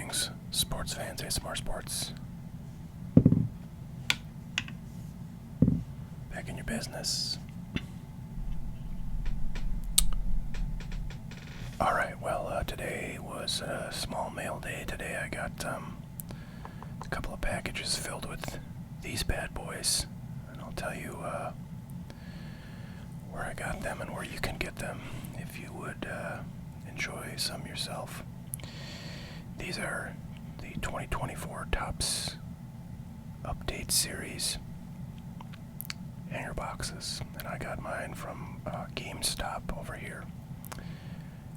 Greetings, sports fans, ASMR Sports. Back in your business. Alright, well, today was a small mail day. Today I got a couple of packages filled with these bad boys. And I'll tell you where I got them and where you can get them if you would enjoy some yourself. These are the 2024 Topps Update Series hanger boxes, and I got mine from GameStop over here.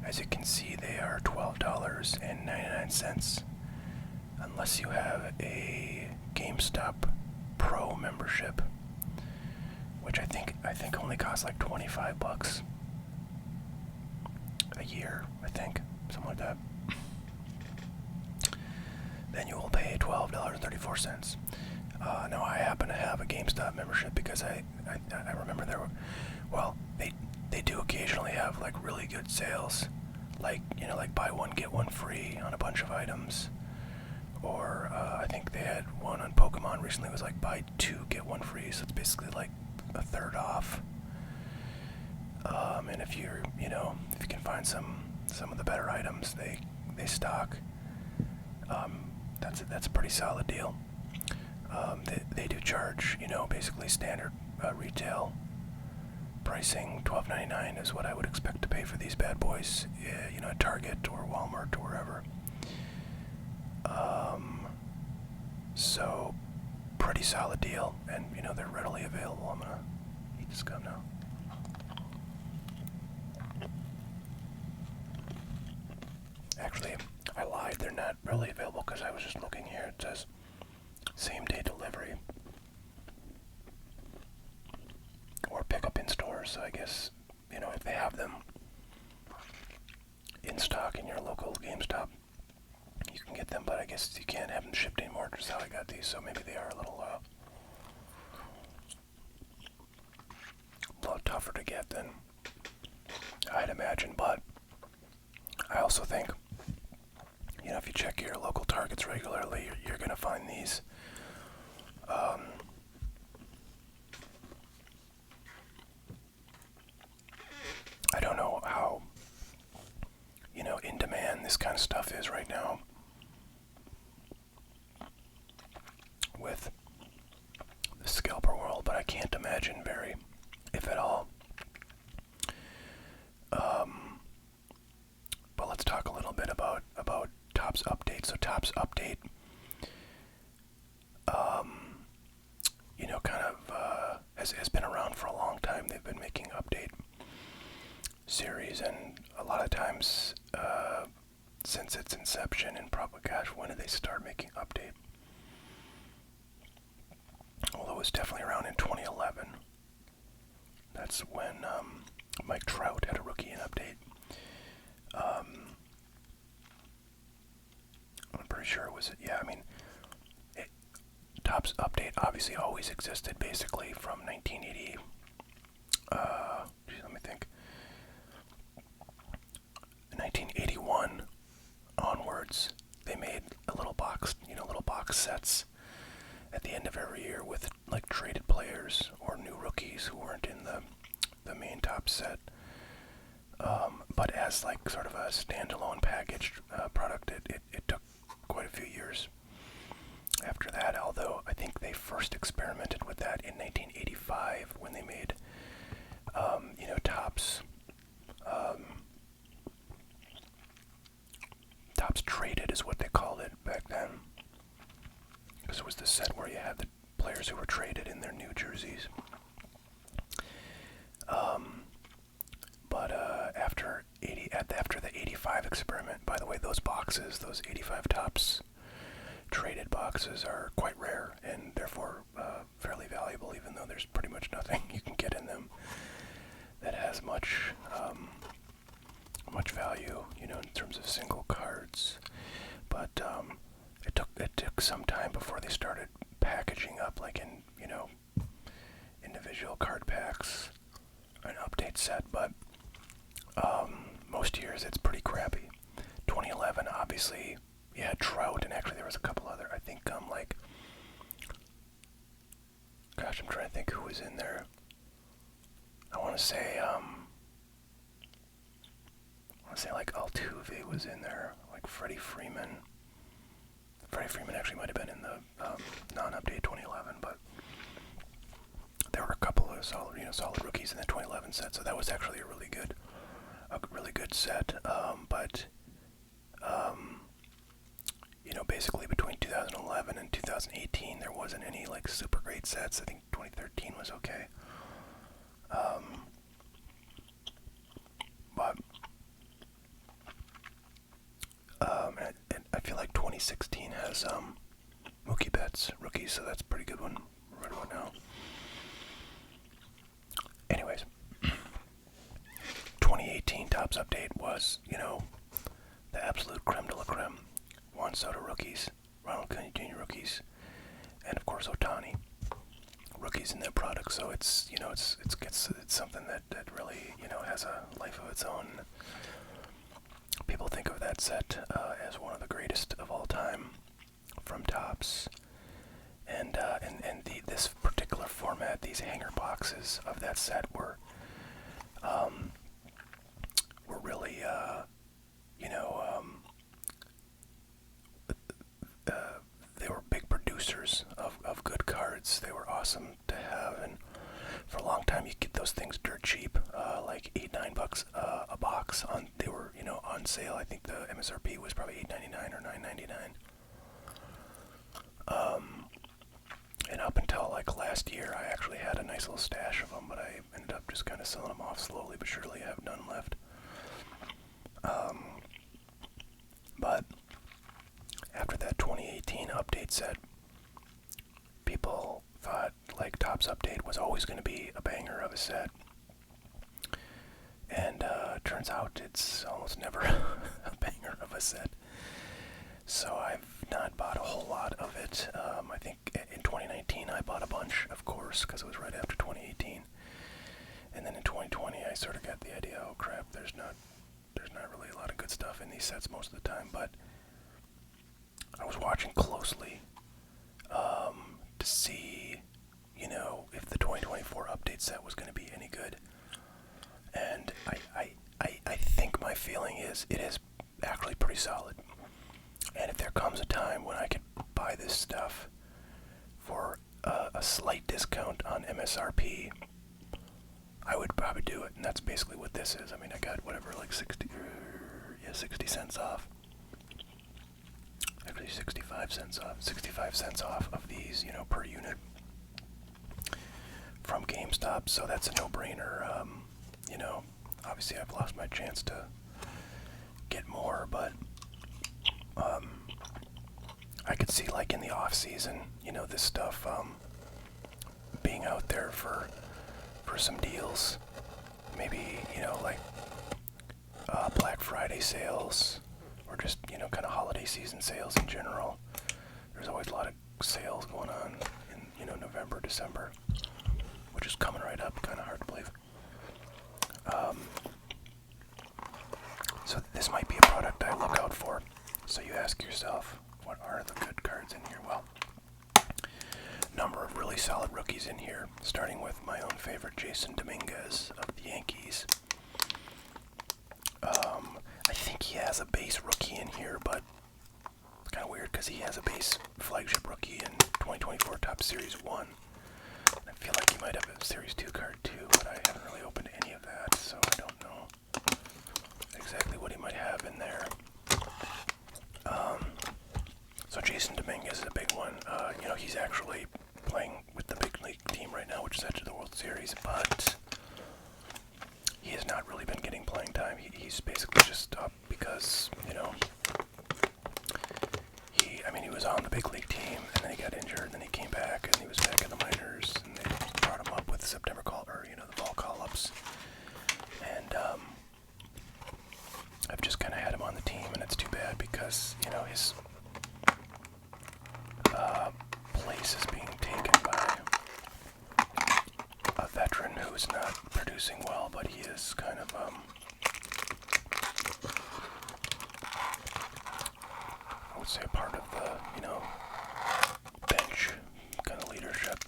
As you can see, they are $12.99, unless you have a GameStop Pro membership, which I think only costs like $25 a year. I think something like that. Then you will pay $12.34. Now I happen to have a GameStop membership because I remember there were, well, they do occasionally have like really good sales, like like buy one get one free on a bunch of items, or I think they had one on Pokemon recently. It was like buy two get one free, so it's basically like a third off. And if you can find some of the better items they stock, that's a pretty solid deal. They do charge, basically standard retail pricing. $12.99 is what I would expect to pay for these bad boys, at Target or Walmart or wherever. So pretty solid deal, and they're readily available. I'm gonna eat this gum now. Actually, I lied. They're not really available because I was just looking here. It says same-day delivery or pickup in stores. So I guess, if they have them in stock in your local GameStop, you can get them, but I guess you can't have them shipped anymore, which is how I got these, so maybe they are a little tougher to get than I'd imagine, but I also think, if you check your local Targets regularly, you're going to find these. I don't know how, in demand this kind of stuff is right now with the scalper world, but I can't imagine very, if at all. But let's talk a little bit about Topps Update. So Topps Update, has been around for a long time. They've been making update series, and a lot of times since its inception, and probably, gosh, when did they start making update? Well, it was definitely around in 2011. That's when Mike Trout had a rookie in update. I'm pretty sure it was, Topps Update obviously always existed, basically from 1980. Let me think. 1981 onwards, they made a little box sets at the end of every year with like traded players or new rookies who weren't in the main top set. But as like sort of a standalone packaged product, it took quite a few years after that, although I think they first experimented with that in 1985 when they made, Topps Traded is what they called it back then, because it was the set where you had the players who were traded in their new jerseys. But after the 85 experiment, by the way, those 85 Topps Traded boxes are quite rare and therefore fairly valuable, even though there's pretty much nothing you can get in them that has much value, in terms of single cards. But it took some time before they started packaging up, like in individual card packs, an update set. But most years it's pretty crappy. 2011, obviously, Yeah, Trout, and actually there was a couple other. I think like, gosh, I'm trying to think who was in there. I want to say like Altuve was in there, like Freddie Freeman. Freddie Freeman actually might have been in the non-update 2011, but there were a couple of solid rookies in the 2011 set, so that was actually a really good set. But basically between 2011 and 2018, there wasn't any like super great sets. I think 2013 was okay. But and I feel like 2016 has Mookie Betts rookies, so that's a pretty good one right about now. Anyways, 2018 Topps update was, the absolute creme de la creme. Juan Soto rookies, Ronald Acuña Jr. rookies, and of course Ohtani rookies in their product. So it's it's something that really has a life of its own. People think of that set as one of the greatest of all time from Topps, and this particular format, these hanger boxes of that set were really they were big producers of good cards. They were awesome to have, and for a long time you get those things dirt cheap, like $8-9 a box. They were on sale. I think the MSRP was probably $8.99 or $9.99. And up until like last year, I actually had a nice little stash of them, but I ended up just kind of selling them off slowly but surely. I have none left. But after that 2018 update set, people thought like Topps update was always going to be a banger of a set, and turns out it's almost never a banger of a set. So I've not bought a whole lot of it. I think in 2019 I bought a bunch, of course, because it was right after 2018. And then in 2020 I sort of got the idea, oh crap, there's not really a lot of good stuff in these sets most of the time. But I was watching closely to see, if the 2024 update set was going to be any good. And I think my feeling is it is actually pretty solid. And if there comes a time when I could buy this stuff for a slight discount on MSRP, I would probably do it. And that's basically what this is. I mean, I got whatever, like 60 cents off. Actually, 65 cents off. 65 cents off of these, per unit from GameStop. So that's a no-brainer. Obviously I've lost my chance to get more, but I could see, like, in the off season, this stuff being out there for some deals. Maybe, like Black Friday sales, or just, kind of holiday season sales in general. There's always a lot of sales going on in, November, December, which is coming right up, kind of hard to believe. So this might be a product I look out for. So you ask yourself, what are the good cards in here? Well, number of really solid rookies in here, starting with my own favorite, Jason Dominguez of the Yankees. I think he has a base rookie in here, but it's kind of weird because he has a base flagship rookie in 2024 Topps Series 1. I feel like he might have a Series 2 card too, but I haven't really opened any of that, so I don't know exactly what he might have in there. So Jason Dominguez is a big one. He's actually playing with the big league team right now, which is actually the World Series, but he has not really been getting playing time. He's basically just stopped because, he was on the big league team, and then he got injured, and then he came back, and he was back in the minors, and they brought him up with the September call, or, the fall call-ups. And I've just kind of had him on the team, and it's too bad because, his place is being taken by a veteran who's not producing well, but he is kind of, I would let's say, a part of the, bench kind of leadership.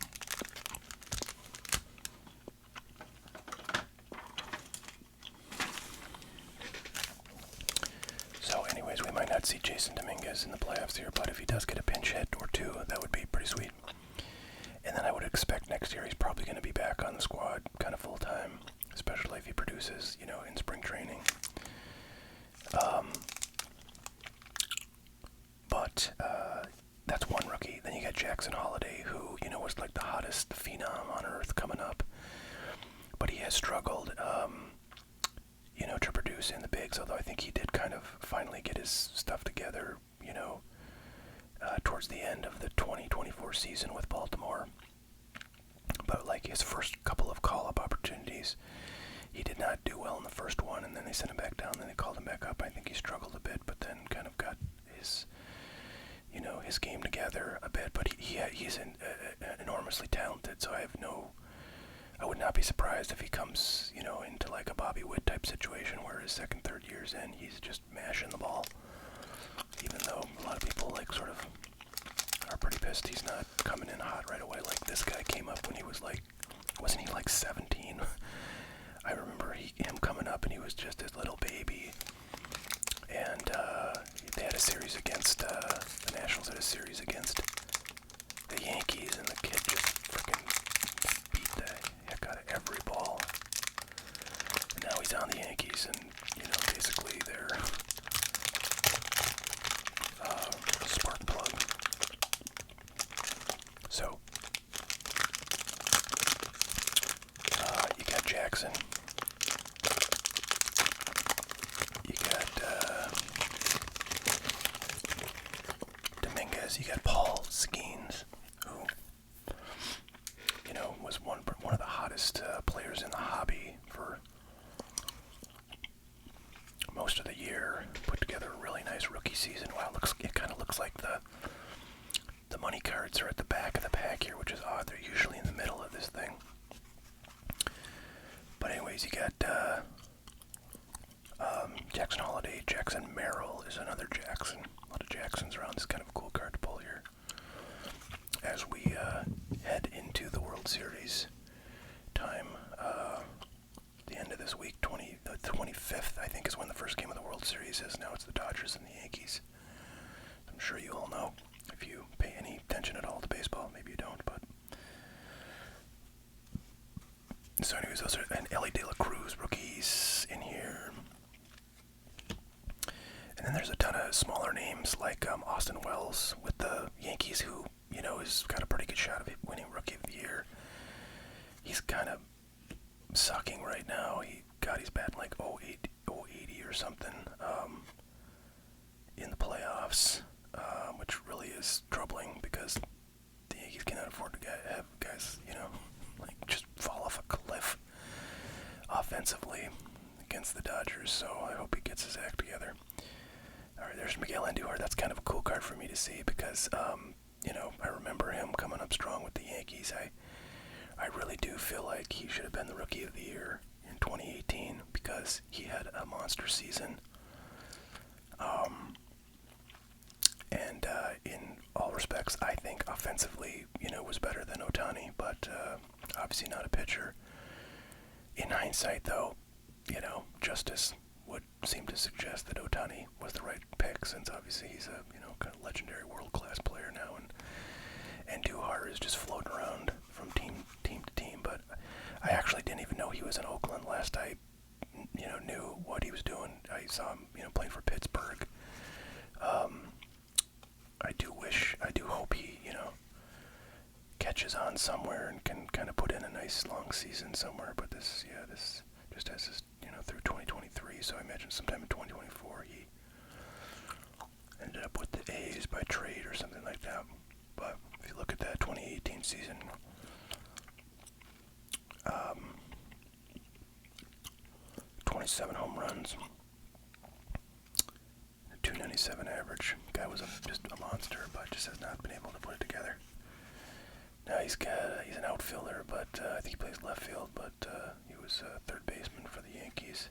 So anyways, we might not see Jason Dominguez in the playoffs here, but if he does get a pinch hit or two, that would be pretty sweet. And then I would expect next year he's probably going to be back on the squad kind of full-time, especially if he produces, in spring training. But that's one rookie. Then you got Jackson Holliday, who, was like the hottest phenom on earth coming up. But he has struggled, to produce in the bigs, although I think he did kind of finally get his stuff together, towards the end of the 2024 season with Baltimore. But like his first couple of call-up opportunities, he did not do well in the first one, and then they sent him back down, then they called him back up. I think he struggled a bit, but then kind of got his, his game together a bit. But he's enormously talented, so I would not be surprised if he comes, into like a Bobby Witt type situation where his second, third years in, he's just mashing the ball. Even though a lot of people like sort of are pretty pissed he's not coming in hot right away. Like this guy came up when he was like, wasn't he like 17? I remember him coming up and he was just a little baby. And they had a series against, the Nationals had a series against the Yankees, and the kid just freaking beat the heck out of every ball. And now he's on the Yankees, and, basically they're spark plug. So, you got Jackson. You got Dominguez. You got Paul Skeens, who, was one of the hottest players in the hobby for most of the year. Put together a really nice rookie season. Wow, it kind of looks like the money cards are at the back of the pack here, which is odd. They're usually in the middle of this thing. But anyways, you got Jackson Holliday. Jackson Merrill is another Jackson. A lot of Jacksons around. This is kind of a cool card to pull here as we head into the World Series time. The end of this week, the 25th, I think, is when the first game of the World Series is. Now it's the Dodgers and the Yankees. I'm sure you all know if you pay any attention at all to baseball. Maybe you don't, but so anyways, those are, and Ellie De La Cruz rookies in here. And then there's a ton of smaller names like Austin Wells with the Yankees, who, has got a pretty good shot of winning Rookie of the Year. He's kind of sucking right now. He's batting like 080 or something in the playoffs, which really is troubling because the Yankees cannot afford to have guys, like just fall off a cliff offensively against the Dodgers. So I hope he gets his act together. All right, there's Miguel Andujar. That's kind of a cool card for me to see because, I remember him coming up strong with the Yankees. I really do feel like he should have been the Rookie of the Year in 2018 because he had a monster season. And in all respects, I think offensively, was better than Ohtani, but obviously not a pitcher. In hindsight, though, justice would seem to suggest that Ohtani was the right pick, since obviously he's a kind of legendary world-class player now, and Andujar is just floating around from team to team. But I actually didn't even know he was in Oakland last I knew what he was doing. I saw him playing for Pittsburgh. I do hope he catches on somewhere and can kind of put in a nice long season somewhere. But this just has this through 2023, so I imagine sometime in 2024 he ended up with the A's by trade or something like that. But if you look at that 2018 season, 27 home runs, 297 average. Guy was just a monster, but just has not been able to put it together. Now he's an outfielder, but I think he plays left field, but he was third baseman for the Yankees,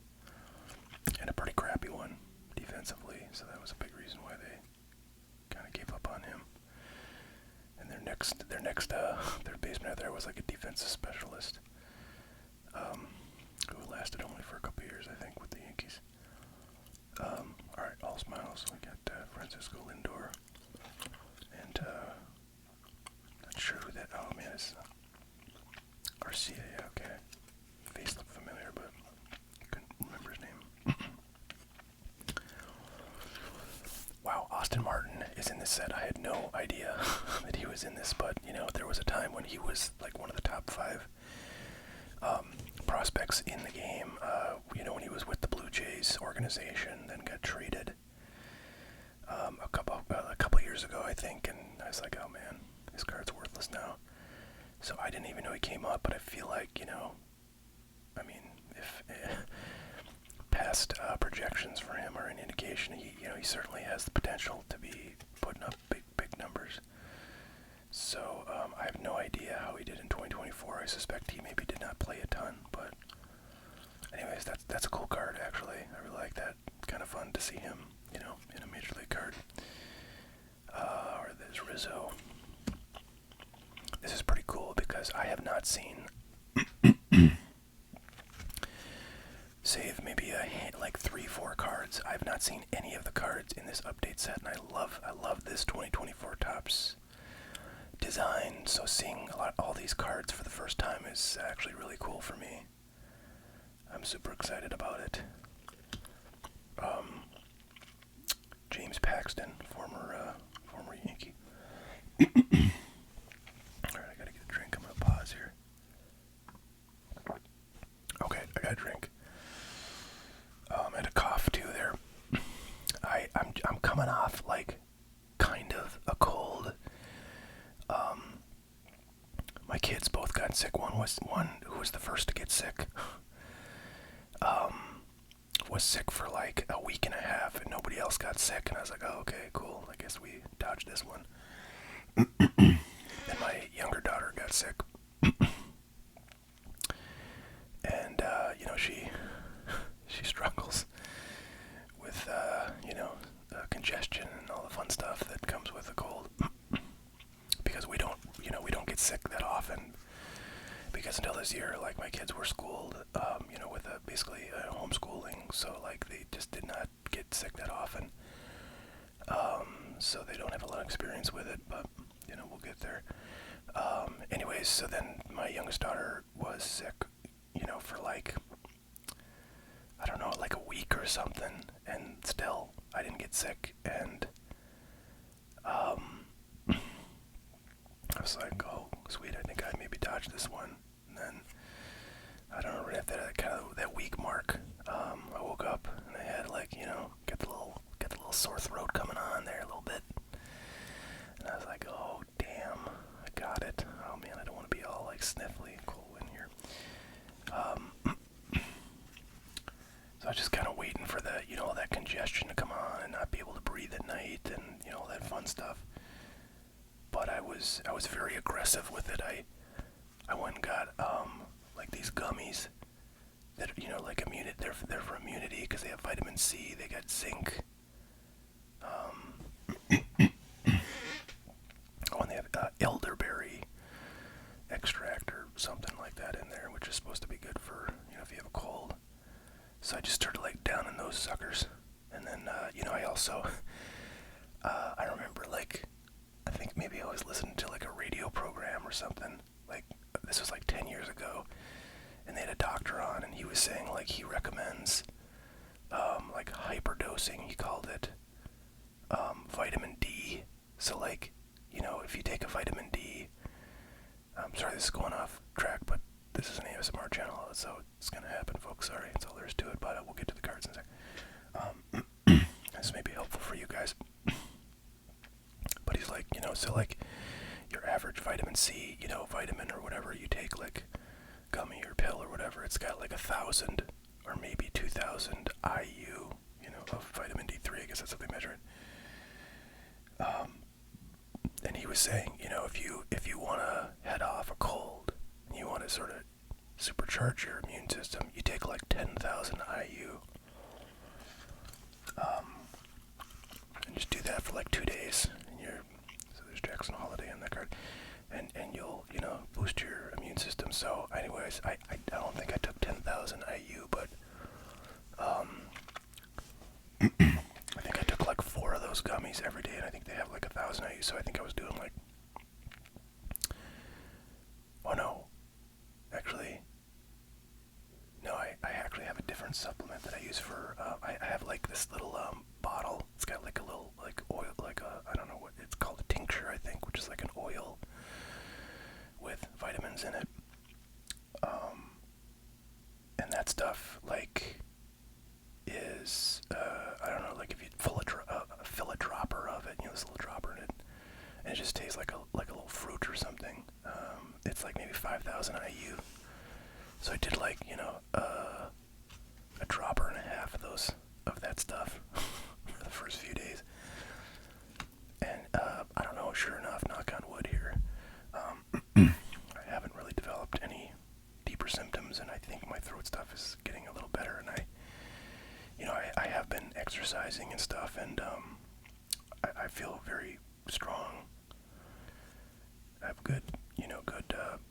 and a pretty crappy one defensively, so that was a big reason why they next third baseman there was like a defensive specialist, who lasted only for a couple years, I think, with the Yankees. All right, all smiles. We got Francisco Lindor, and not sure who that. Oh man, it's Garcia. Yeah, okay. Face looked familiar, but couldn't remember his name. Wow, Austin Martin is in this set. I had no idea that he was in this, but you know, there was a time when he was like one of the top 5 prospects in the game. You know, when he was with the Blue Jays organization, then got traded a couple years ago, I think, and I was like, oh man, his card's worthless now. So I didn't even know he came up, but I feel like, you know, I mean, if past projections for him are an indication, he certainly has the potential to be putting up big numbers. So I have no idea how he did in 2024. I suspect he maybe did not play a ton, but anyways, that's a cool card actually. I really like that. It's kind of fun to see him, you know, in a major league card. Or there's Rizzo. This is pretty cool because I have not seen, save maybe like 3-4 cards. I've not seen any of the cards in this update set, and I love this 2024 Topps design. So seeing all these cards for the first time is actually really cool for me. I'm super excited about it. James Paxton, former Yankee. Alright, I gotta get a drink. I'm gonna pause here. Okay, I got a drink. I had a cough too there. I'm coming off like kind of a cold. My kids both got sick. One who was the first to get sick. Was sick for like a week and a half, and nobody else got sick. And I was like, oh, okay, cool. I guess we dodged this one. Then my younger daughter got sick, and you know, she struggles with congestion and all the fun stuff that comes with a cold. Because we don't get sick that often. Because until this year, like, my kids were schooled, with basically homeschooling, so like they just did not get sick that often. So they don't have a lot of experience with it, but you know, we'll get there. Anyways, so then my youngest daughter was sick, you know, for like, I don't know, like a week or something, and still I didn't get sick, and I was like, oh, sweet, I think I maybe dodged this one. And then, I don't know, right after that week mark, I woke up and I had like, you know, get the little sore throat coming on there a little bit. And I was like, oh, damn, I got it. Oh man, I don't want to be all like sniffly and cold in here. So I was just kind of waiting for the, you know, all that congestion to come on and not be able to breathe at night and, you know, all that fun stuff. But I was very aggressive with it. I went and got like these gummies that, you know, like they're for immunity because they have vitamin C. They got zinc. Oh, and they have elderberry extract or something like that in there, which is supposed to be good for, you know, if you have a cold. So I just started like downing those suckers, and then you know, I also I remember, like, I think maybe I was listening to like a radio program or something. Like, this was like 10 years ago, and they had a doctor on, and he was saying like he recommends like hyperdosing. He called it vitamin D. So like, you know, if you take a vitamin D, I'm sorry this is going off track, but this is an ASMR channel, so it's gonna happen, folks. Sorry, that's all there is to it. But we'll get to the cards in a sec. This may be helpful for you guys. But he's like, you know, so like your average vitamin C, you know, vitamin or whatever you take, like gummy or pill or whatever, it's got like 1,000 or maybe 2,000 IU, you know, of vitamin D3. I guess that's how they measure it. And he was saying, you know, if you want to head off a cold and you want to sort of supercharge your immune system, you take like 10,000 IU. And just do that for like 2 days. And so there's Jackson Holiday on that card. And I think I took like 4 of those gummies every day, and I think they have like 1,000 IU, so I think I was doing like, oh no, actually, no, I actually have a different supplement that I use for, I have like this little bottle. It's got like a little like oil, like a, I don't know what it's called, a tincture I think, which is like an oil with vitamins in it. And that stuff like is, I don't know, like if you fill a dropper of it, this little dropper in it, and it just tastes like a little fruit or something. It's like maybe 5,000 IU. So I did like, a dropper and a half of that stuff for the first few days. And I don't know, sure enough, knock on wood here, I haven't really developed any deeper symptoms, and I think my throat stuff is getting a little better. And I have been exercising and stuff, and I feel very strong. I have good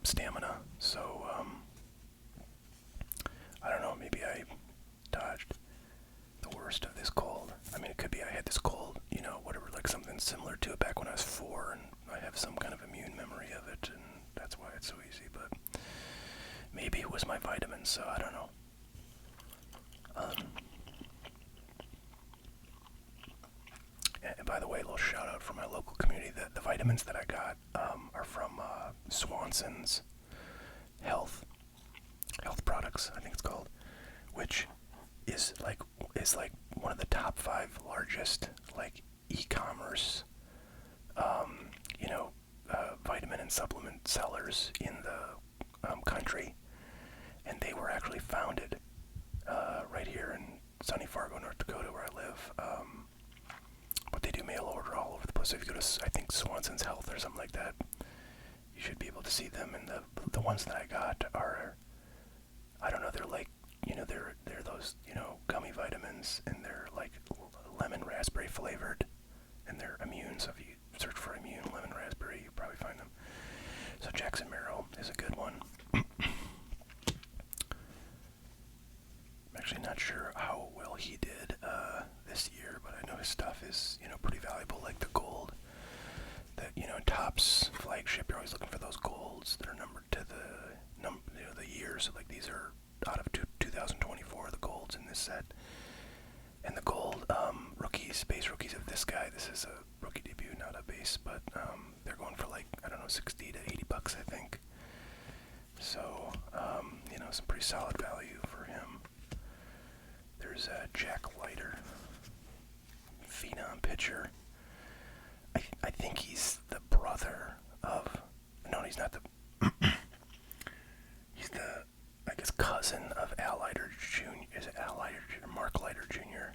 stamina. So I don't know. Maybe I dodged the worst of this cold. I mean, it could be I had this cold, whatever, like something similar to it back when I was 4, and I have some kind of immune memory of it, and that's why it's so easy. But maybe it was my vitamins, so I don't know. And by the way, a little shout out for my local community. The vitamins that I got are from Swanson's Health Products, I think it's called, which is like one of the top 5 largest like e-commerce vitamin and supplement sellers in the country, and they were actually founded right here in sunny Fargo, North Dakota, where I live. But they do mail order all over the place. If you go to, I think, Swanson's Health or something like that, you should be able to see them. And the ones that I got are, I don't know, they're like, they're those, gummy vitamins, and they're like lemon raspberry flavored, and they're immune. So if you search for immune lemon raspberry, you probably find them. So Jackson Merrill is a good one. I'm actually not sure how well he did this year, but I know his stuff is, pretty valuable, like the gold. That, Topps flagship, you're always looking for those golds that are numbered to the year. So like these are out of 2024, the golds in this set. And the gold base rookies of this guy, this is a rookie debut, not a base, but they're going for like, I don't know, 60 to 80 bucks, I think. So, some pretty solid value for him. There's Jack Leiter, phenom pitcher. I think he's the brother of, no, he's not he's the, I guess, cousin of Al Leiter Jr. Is it Al Leiter Jr.? Mark Leiter Jr.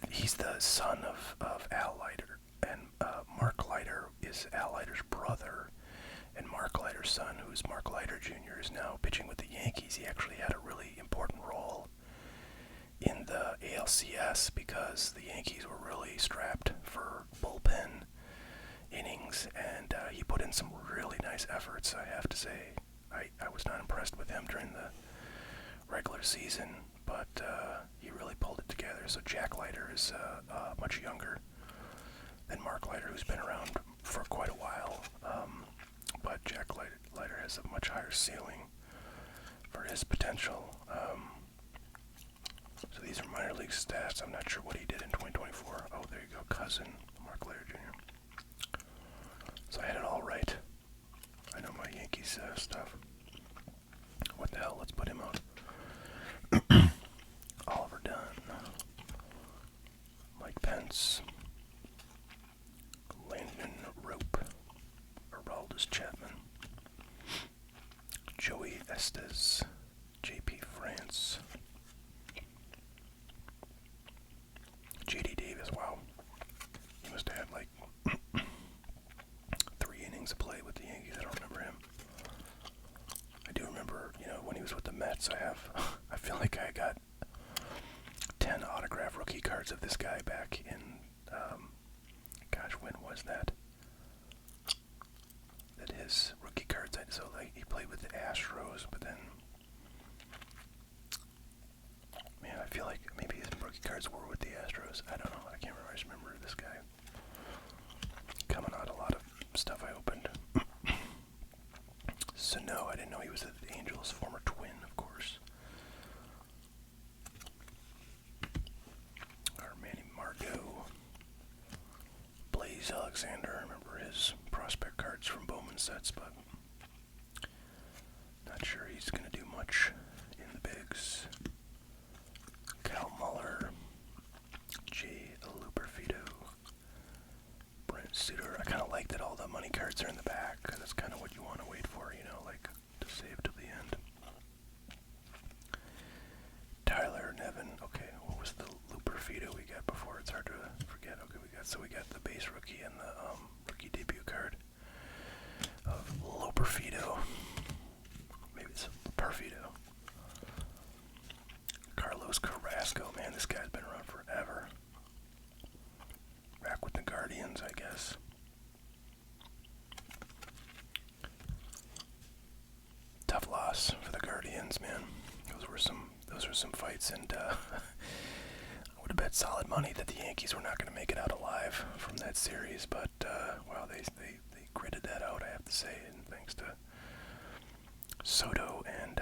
He's the son of Al Leiter, and Mark Leiter is Al Leiter's brother, and Mark Leiter's son, who's Mark Leiter Jr., is now pitching with the Yankees. He actually had a really important role in the ALCS because the Yankees were really strapped for bullpen innings, and he put in some really nice efforts, I have to say. I was not impressed with him during the regular season, but he really pulled it together. So Jack Leiter is much younger than Mark Leiter, who's been around for quite a while, but Jack Leiter has a much higher ceiling for his potential. So these are minor league stats. I'm not sure what he did in 2024. Oh, there you go, cousin, Mark Leiter Jr. So I had it all right. I know my Yankees stuff. What the hell? Let's put him on. Oliver Dunn, Mike Pence, Landon Rope, Araldus Chapman, Joey Estes, J.P. France, J.D. Davis. Wow, he must have had like 3 innings of play with the Yankees. I don't remember him. I do remember, when he was with the Mets. I feel like I got 10 autograph rookie cards of this guy back in, gosh, when was that? That his rookie cards, so like he played with the Astros, but then, man, I feel like maybe his cards were with the Astros. I don't know. I can't remember. I just remember this guy coming out a lot of stuff I opened. So no, I didn't know he was the Angels' former twin, of course. Our Manny Margot. Blaze Alexander. I remember his prospect cards from Bowman sets, but not sure he's going to do much in the bigs. Cal Muller. Jay Luperfido. Brent Suter. I kind of like that all the money cards are in the back, because that's kind of what you want to wait for, you know, like to save till the end. Tyler Nevin. Okay, what was the Luperfido we got before? It's hard to forget. Okay, we got the base rookie and the rookie debut card of Luperfido. Maybe it's Perfido. Carlos Carrasco. Man, this guy's been around forever. Back with the Guardians, I guess. Tough loss for the Guardians, man. Those were some fights, and I would have bet solid money that the Yankees were not going to make it out alive from that series. But wow, they gritted that out, I have to say, and thanks to Soto and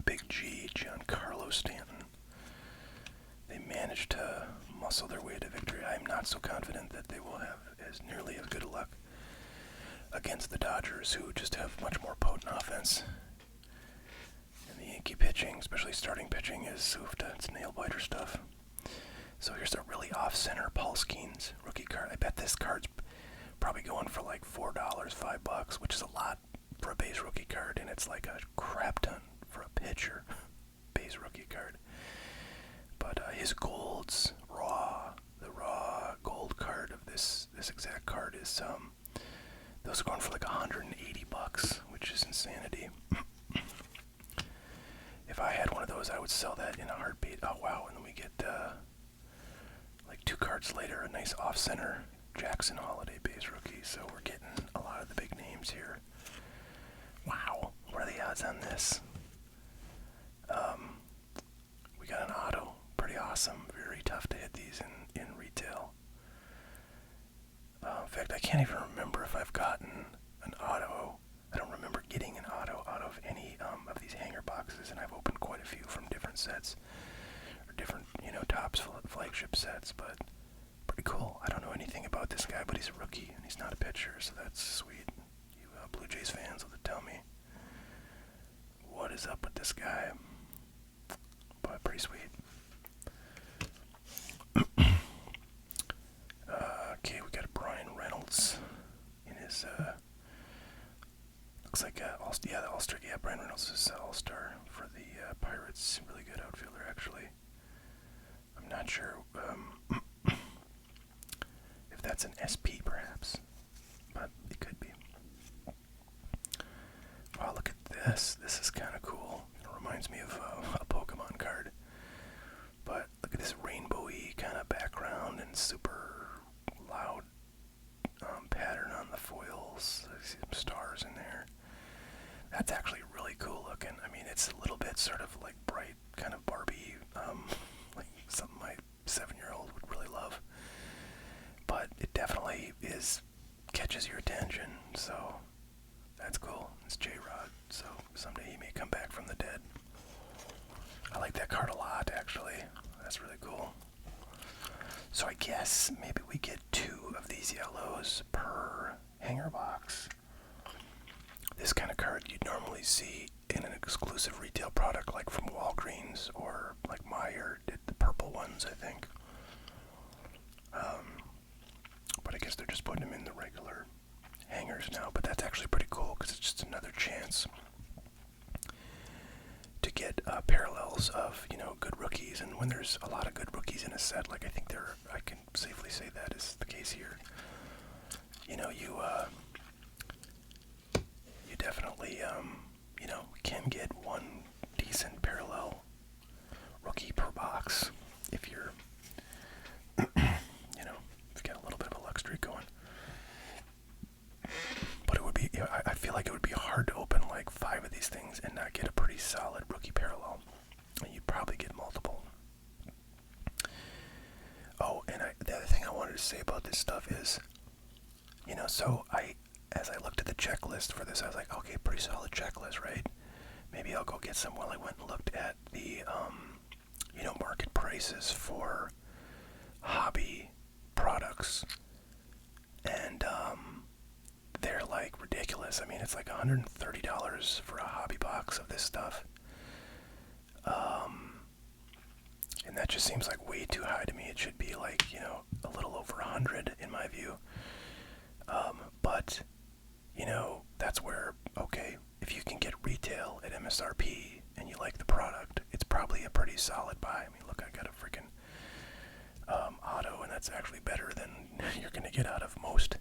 Big G, Giancarlo Stanton, they managed to muscle their way to victory. I am not so confident that they will have as nearly as good a luck against the Dodgers, who just have much more potent offense. And the Yankee pitching, especially starting pitching, is oofta. It's nail-biter stuff. So here's a really off-center Paul Skeens rookie card. I bet this card's probably going for like $4, $5, which is a lot for a base rookie card, and it's like a crap ton for a pitcher base rookie card. But his golds, the raw gold card of this exact card is those are going for like $180, which is insanity. If I had one of those, I would sell that in a heartbeat. Oh wow! And then we get like 2 cards later, a nice off-center Jackson Holiday base rookie. So we're getting a lot of the big names here. Wow, what are the odds on this? We got an auto, pretty awesome. Very tough to hit these in retail. In fact, I can't even remember if I've gotten an auto. I don't remember getting an auto out of any of these hanger boxes, and I've opened quite a few from different sets, or different, Topps flagship sets, but pretty cool. I don't know anything about this guy, but he's a rookie, and he's not a pitcher, so that's sweet. You Blue Jays fans will tell me what is up with this guy, but pretty sweet. Okay, we got a Brian Reynolds in his, looks like the All-Star, Brian Reynolds is All-Star for the Pirates. Really good outfielder, actually. I'm not sure if that's an SP, perhaps, but it could be. Wow, look at this. This is kind of cool. It reminds me of a Pokemon card. But look at this rainbowy kind of background and super loud pattern on the foils. I see some stars in there. That's actually really cool looking. I mean, it's a little bit sort of like bright, kind of Barbie, like something my 7-year-old would really love. But it definitely catches your attention, so that's cool. It's J-Rod, so someday he may come back from the dead. I like that card a lot, actually. That's really cool. So I guess maybe we get 2 of these yellows per hanger box. This kind of card you'd normally see in an exclusive retail product like from Walgreens, or like Meyer did the purple ones, I think. But I guess they're just putting them in the regular hangers now. But that's actually pretty cool, because it's just another chance to get parallels of, good rookies. And when there's a lot of good rookies in a set, like I can safely say that is the case here. You definitely, can get one decent parallel rookie per box if you're, if you got a little bit of a luck streak going. But it would be, I feel like it would be hard to open like 5 of these things and not get a pretty solid rookie parallel. And you'd probably get multiple. to say about this stuff is, so as I looked at the checklist for this, I was like, okay, pretty solid checklist, right? Maybe I'll go get some. Well, I went and looked at the, market prices for hobby products, and they're like ridiculous. I mean, it's like $130 for a hobby box of this stuff. And that just seems like way too high to me. It should be like, a little over 100 in my view. But, that's where, okay, if you can get retail at MSRP and you like the product, it's probably a pretty solid buy. I mean, look, I got a freaking auto, and that's actually better than you're going to get out of most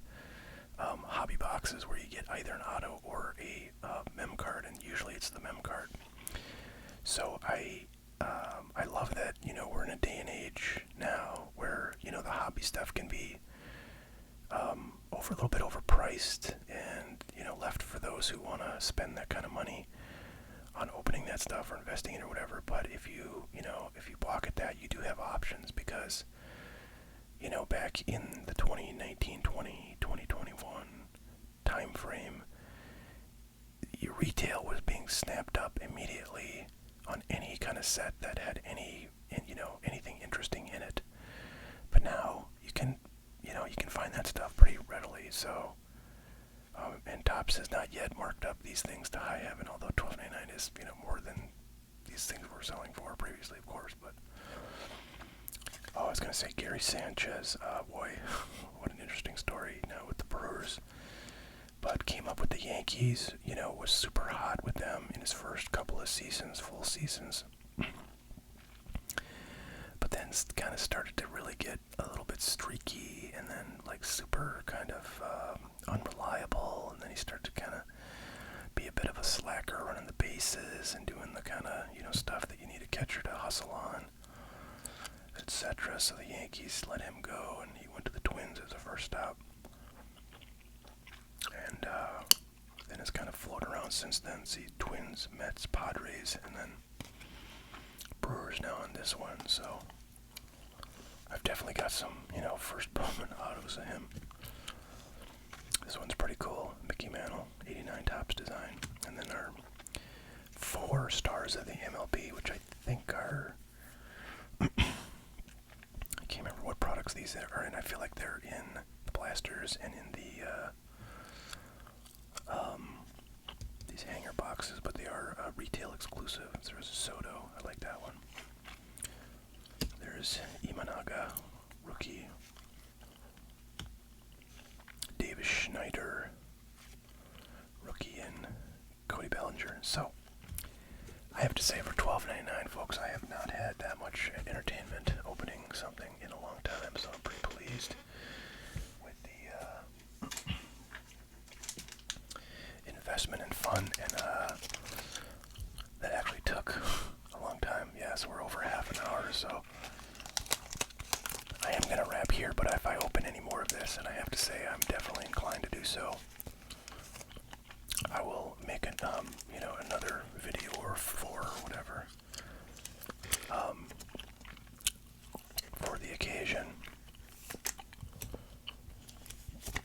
hobby boxes where you get either an auto or a mem card, and usually it's the mem card. So I love that, we're in a day and age now where, the hobby stuff can be a little bit overpriced and, left for those who want to spend that kind of money on opening that stuff or investing in it or whatever. But if you balk at that, you do have options because, back in the 2019, 2021 time frame, your retail was being snapped up immediately on any kind of set that had anything interesting in it. But now you can find that stuff pretty readily. So, and Topps has not yet marked up these things to high heaven, although $12.99 is more than these things were selling for previously, of course. But I was gonna say Gary Sanchez. Boy, what an interesting story. With the Brewers, but came up with the Yankees. Was super hot with them in his first couple of seasons, full seasons. But then kind of started to really get a little bit streaky, and then like super kind of unreliable, and then he started to kind of be a bit of a slacker running the bases and doing the kind of stuff that you need a catcher to hustle on, etc. So the Yankees let him go, and he went to the Twins as a first stop, and then has kind of floated around since then. See Twins, Mets, Padres, and then Brewers now on this one. So I've definitely got some, first Bowman autos of him. This one's pretty cool. Mickey Mantle, 89 Topps design. And then our 4 stars of the MLB, which I think are, I can't remember what products these are in. I feel like they're in the blasters and in the these hanger boxes, but they are retail exclusive. There's a Soto. I like that one. There's Imanaga, rookie. Davis Schneider, rookie, and Cody Bellinger. So, I have to say, for $12.99, folks, I have not had that much entertainment opening something in a long time, so I'm pretty pleased with the investment and fun, and that actually took a long time. Yeah, so we're over half an hour, so I am going to wrap here, but if I open any more of this, and I have to say I'm definitely inclined to do so, I will make it, another video or 4 or whatever, for the occasion,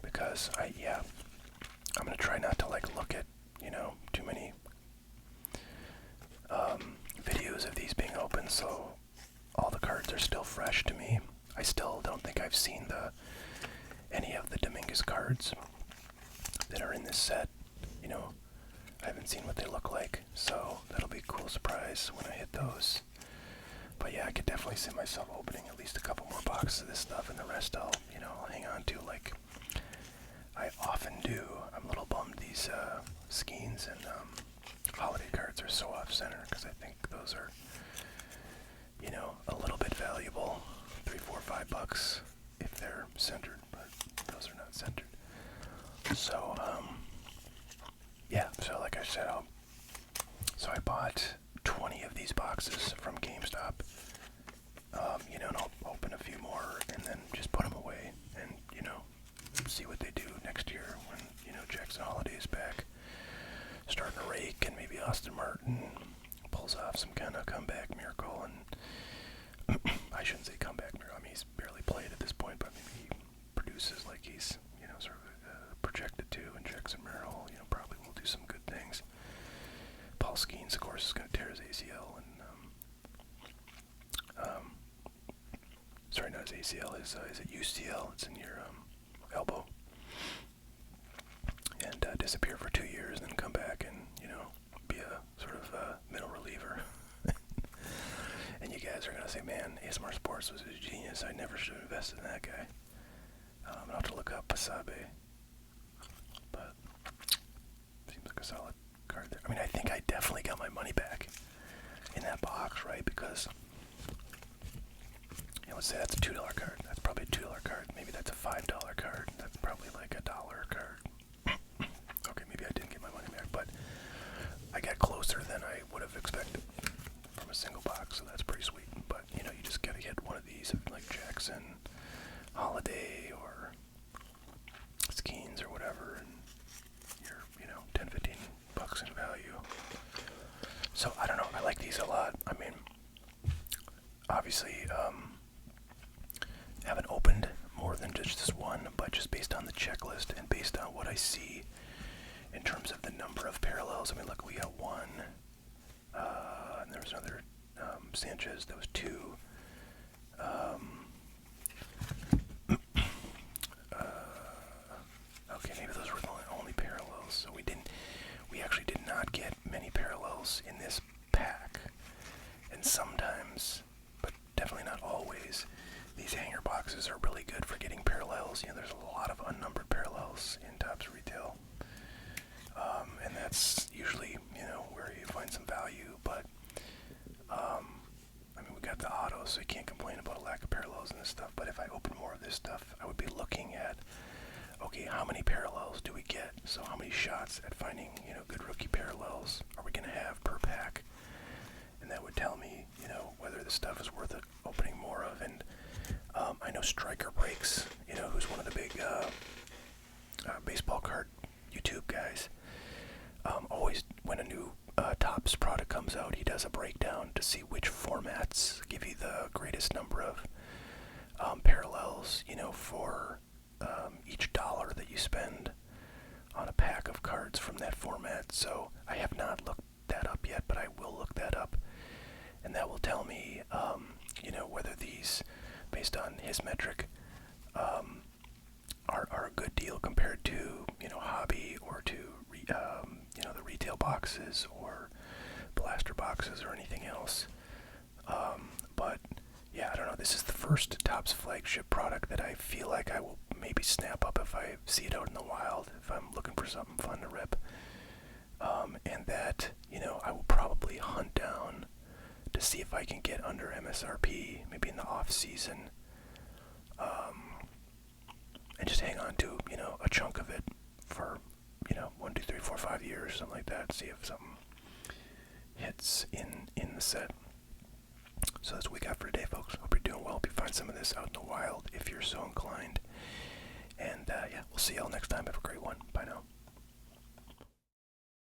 because I'm going to try not to look at, too many videos of these being open, so all the cards are still fresh to me. I still don't think I've seen any of the Dominguez cards that are in this set. I haven't seen what they look like, so that'll be a cool surprise when I hit those. But yeah, I could definitely see myself opening at least a couple more boxes of this stuff, and the rest I'll hang on to like I often do. I'm a little bummed these Skeens and holiday cards are so off-center, because I think those are, a little bit valuable. $3, $4, $5 if they're centered, but those are not centered. So, so like I said, so I bought 20 of these boxes from GameStop, and I'll open a few more and then just put them away and, see what they do next year when, Jackson Holiday is back, starting to rake, and maybe Austin Martin pulls off some kind of comeback miracle, and I shouldn't say comeback miracle, I mean, he's barely played at this point, but maybe produces like he's, sort of projected to, and Jackson Merrill, probably will do some good things. Paul Skeens, of course, is going to tear his ACL, and sorry, not his ACL, is it UCL? It's in your elbow, and disappear for 2 years, and then come back and be a sort of middle reliever. And you guys are going to say, man, ASMR Sports was a genius. I never should have invested in that guy. I'll have to look up Pasabe. But seems like a solid card there. I mean, I think I definitely got my money back in that box, right? Because, let's say that's a $2 card. That's probably a $2 card. Maybe that's a $5 card. That's probably like a $1 card. Okay, maybe I didn't get my money back, but I got closer than I would have expected from a single box, so that's pretty sweet. But you just gotta get one of these, like Jackson, Holiday, or Skeens, or whatever, and you're 10, $15 in value. So I don't know, I like these a lot. I mean, obviously, haven't opened more than just this one, but just based on the checklist and based on what I see in terms of the number of parallels. I mean, look, we got one, and there was another Sanchez. That was two. Okay, maybe those were the only parallels. So we actually did not get many parallels in this pack. And sometimes, but definitely not always, these hanger boxes are really good for getting parallels. There's a lot of unnumbered parallels in Topps retail. And that's usually, where you find some value, but, I mean, we got the autos, so you can't complain about a lack of parallels in this stuff, but if I open more of this stuff, I would be looking at, okay, how many parallels do we get? So how many shots at finding, good rookie parallels are we going to have per pack? And that would tell me, whether this stuff is worth opening more of. And I know Striker Breaks, who's one of the big baseball card YouTube guys. Always, when a new Topps product comes out, he does a breakdown to see which formats give you the greatest number of parallels, for each dollar that you spend on a pack of cards from that format. So I have not looked that up yet, but I will look that up, and that will tell me, whether these, based on his metric, are a good deal compared to, hobby, or to, the retail boxes or blaster boxes or anything else. But yeah, I don't know. This is the first Topps flagship product that I feel like I will maybe snap up if I see it out in the wild, if I'm looking for something fun to rip. And that, I will probably hunt down to see if I can get under MSRP, maybe in the off season, and just hang on to, a chunk of it for, 1, 2, 3, 4, 5 years, something like that, see if something hits in the set. So that's what we got for today, folks. Hope you're doing well. Hope you find some of this out in the wild if you're so inclined. And yeah, we'll see y'all next time. Have a great one. Bye now.